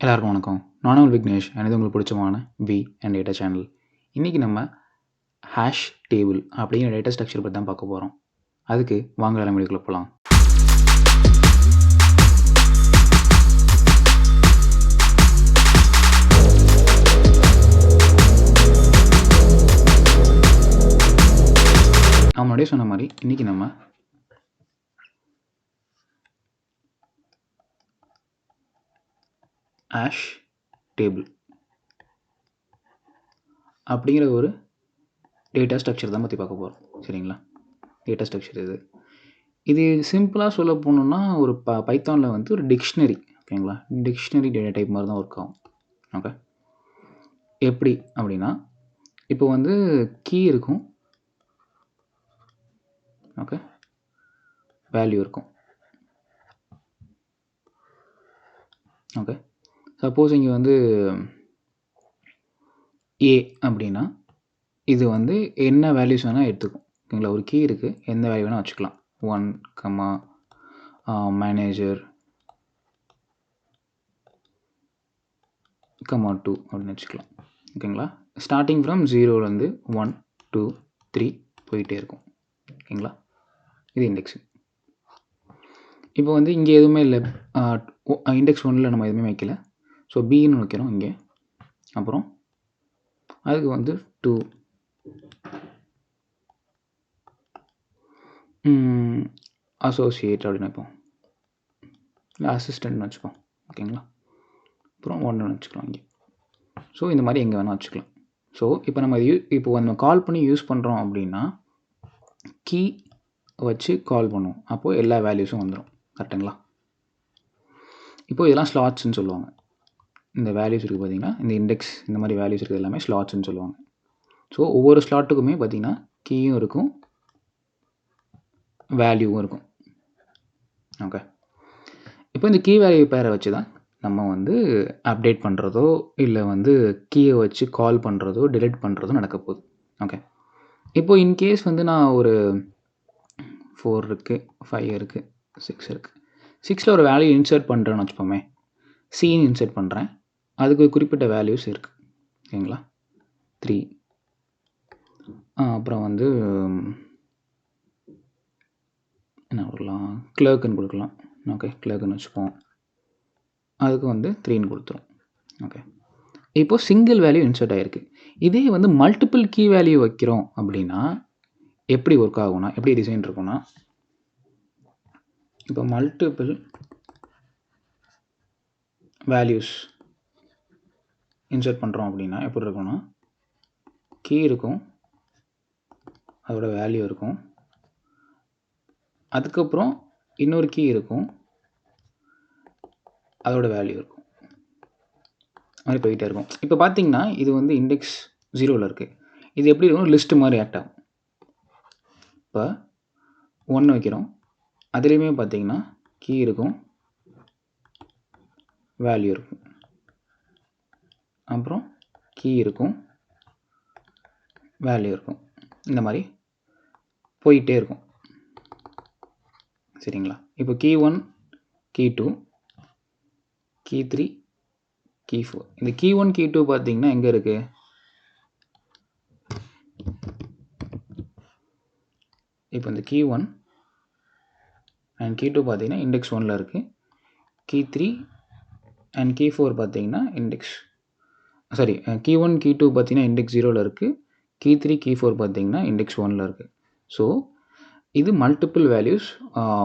எல்லாருக்கும் வணக்கம். நானும் விக்னேஷ். இது உங்களுக்கு பிடிச்சமான வி அண்ட் டேட்டா சேனல். இன்றைக்கி நம்ம ஹேஷ் டேபிள் அப்படிங்கிற டேட்டா ஸ்ட்ரக்சர் பற்றி தான் பார்க்க போகிறோம். அதுக்கு வாங்க எல்லாம் வீடியோக்குள்ள போகலாம். நான் முன்னாடியே சொன்ன மாதிரி இன்றைக்கி நம்ம ஹேஷ் டேபிள் அப்படிங்கிற ஒரு டேட்டா ஸ்ட்ரக்சர் தான் பற்றி பார்க்க போகிறோம். சரிங்களா? டேட்டா ஸ்ட்ரக்சர் இது சிம்பிளாக சொல்ல போகணுன்னா ஒரு பைத்தானில் வந்து ஒரு டிக்ஷனரி. ஓகேங்களா? டிக்ஷனரி டேட்டா டைப் மாதிரி தான் ஒர்க் ஆகும். ஓகே, எப்படி அப்படின்னா இப்போ வந்து கீ இருக்கும், ஓகே, வேல்யூ இருக்கும். ஓகே, சப்போஸ் இங்கே வந்து ஏ அப்படின்னா இது வந்து என்ன வேல்யூஸ் வேணால் எடுத்துக்கும். ஓகேங்களா? ஒரு கீ இருக்குது, எந்த வேல்யூ வேணால் வச்சுக்கலாம். 1, மேனேஜர், 2 அப்படின்னு வச்சுக்கலாம். ஓகேங்களா? ஸ்டார்டிங் ஃப்ரம் 0லேருந்து 1, 2, 3 போயிட்டே இருக்கும். ஓகேங்களா? இது இண்டெக்ஸு. இப்போ வந்து இங்கே எதுவுமே இல்லை, இண்டெக்ஸ் 1ல் நம்ம எதுவுமே வைக்கல. ஸோ பின்னு வைக்கிறோம் இங்கே. அப்புறம் அதுக்கு வந்து 2, அசோசியேட் அப்படின்னு வைப்போம், இல்லை அசிஸ்டன்ட்னு வச்சுப்போம். ஓகேங்களா? அப்புறம் 1 வச்சுக்கலாம் இங்கே. ஸோ இந்த மாதிரி எங்கே வேணால் வச்சுக்கலாம். ஸோ இப்போ நம்ம கால் பண்ணி யூஸ் பண்ணுறோம் அப்படின்னா கீ வச்சு கால் பண்ணுவோம். அப்போது எல்லா வேல்யூஸும் வந்துடும். கரெக்டுங்களா? இப்போது இதெல்லாம் ஸ்லாட்ஸ்ன்னு சொல்லுவாங்க. இந்த வேல்யூஸ் இருக்குது பார்த்தீங்கன்னா, இந்த இண்டெக்ஸ் இந்த மாதிரி வேல்யூஸ் இருக்குது எல்லாமே ஸ்லாட்ஸ்ன்னு சொல்லுவாங்க. ஸோ ஒவ்வொரு ஸ்லாட்டுக்குமே பார்த்தீங்கன்னா கீயும் இருக்கும், வேல்யூவும் இருக்கும். ஓகே, இப்போ இந்த கீ வேல்யூ பேரை வச்சு தான் நம்ம வந்து அப்டேட் பண்ணுறதோ இல்லை வந்து கீயை வச்சு கால் பண்ணுறதோ டிலீட் பண்ணுறதோ நடக்க போகுது. ஓகே, இப்போது இன்கேஸ் வந்து நான் ஒரு 4 இருக்குது, 5 இருக்குது, 6 இருக்குது. 6ல் ஒரு வேல்யூ இன்சர்ட் பண்ணுறேன்னு வச்சுப்போமே, சின்னு இன்சர்ட் பண்ணுறேன். அதுக்கு ஒரு குறிப்பிட்ட வேல்யூஸ் இருக்குது. ஓகேங்களா? 3, அப்புறம் வந்து என்ன கொடுக்கலாம், கிளர்க்குன்னு கொடுக்கலாம். ஓகே, கிளர்க்குன்னு வச்சுப்போம். அதுக்கு வந்து 3ன்னு கொடுத்துரும். ஓகே, இப்போது சிங்கிள் வேல்யூ இன்சர்ட் ஆகிருக்கு. இதே வந்து மல்டிபிள் கீ வேல்யூ வைக்கிறோம் அப்படின்னா எப்படி ஒர்க் ஆகும்னா, எப்படி டிசைன் இருக்கும்னா, இப்போ மல்டிபிள் வேல்யூஸ் இன்சர்ட் பண்ணுறோம் அப்படின்னா எப்படி இருக்கும்னா, கீ இருக்கும், அதோட வேல்யூ இருக்கும், அதுக்கப்புறம் இன்னொரு கீ இருக்கும், அதோட வேல்யூ இருக்கும். மாதிரி போயிட்டே இருக்கும். இப்போ பார்த்தீங்கன்னா இது வந்து இண்டெக்ஸ் 0ல் இருக்குது. இது எப்படி இருக்கும், லிஸ்ட்டு மாதிரி ஆக்ட் ஆகும். இப்போ 1 வைக்கிறோம், அதுலேயுமே பார்த்தீங்கன்னா கீ இருக்கும், வேல்யூ இருக்கும், அப்புறம் கீ இருக்கும், வேல்யூ இருக்கும். இந்த மாதிரி போயிட்டே இருக்கும். சரிங்களா? இப்போ கீ 1, கீ 2, கீ 3, கீ 4. இந்த கீ 1, கீ 2 பார்த்தீங்கன்னா எங்கே இருக்குது, இப்போ இந்த கீ 1 அண்ட் கீ 2 பார்த்தீங்கன்னா இண்டெக்ஸ் 1ல் இருக்குது. கீ 3 அண்ட் கீ 4 பார்த்தீங்கன்னா கீ 1, கீ 2 பார்த்தீங்கன்னா இண்டெக்ஸ் 0ல் இருக்குது. கீ 3, கீ 4 பார்த்தீங்கன்னா இண்டெக்ஸ் 1ல் இருக்குது. ஸோ இது மல்டிபிள் வேல்யூஸ்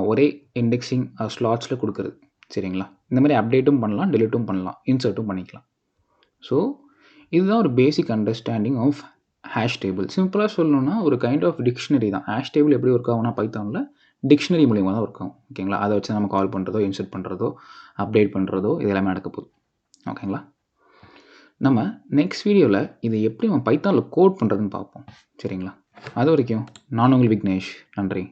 ஒரே இண்டெக்ஸிங் ஸ்லாட்ஸில் கொடுக்குறது. சரிங்களா? இந்த மாதிரி அப்டேட்டும் பண்ணலாம், டெலிட்டும் பண்ணலாம், இன்சர்ட்டும் பண்ணிக்கலாம். ஸோ இதுதான் ஒரு basic understanding of hash table. சிம்பிளாக சொல்லணும்னா ஒரு கைண்ட் ஆஃப் டிக்ஷனரி தான். ஹேஷ் டேபிள் எப்படி ஒர்க் ஆகும்னா பைத்தானில் டிக்ஷனரி மூலியமாக தான் ஒர்க் ஆகும். ஓகேங்களா? அதை வச்சு நம்ம கால் பண்ணுறதோ, இன்சர்ட் பண்ணுறதோ, அப்டேட் பண்ணுறதோ இது எல்லாமே நடக்க போகுது. ஓகேங்களா? நம்ம நெக்ஸ்ட் வீடியோவில் இதை எப்படி நம்ம பைத்தானில் கோட் பண்ணுறதுன்னு பார்ப்போம். சரிங்களா? அது வரைக்கும் நான் உங்கள் விக்னேஷ். நன்றி.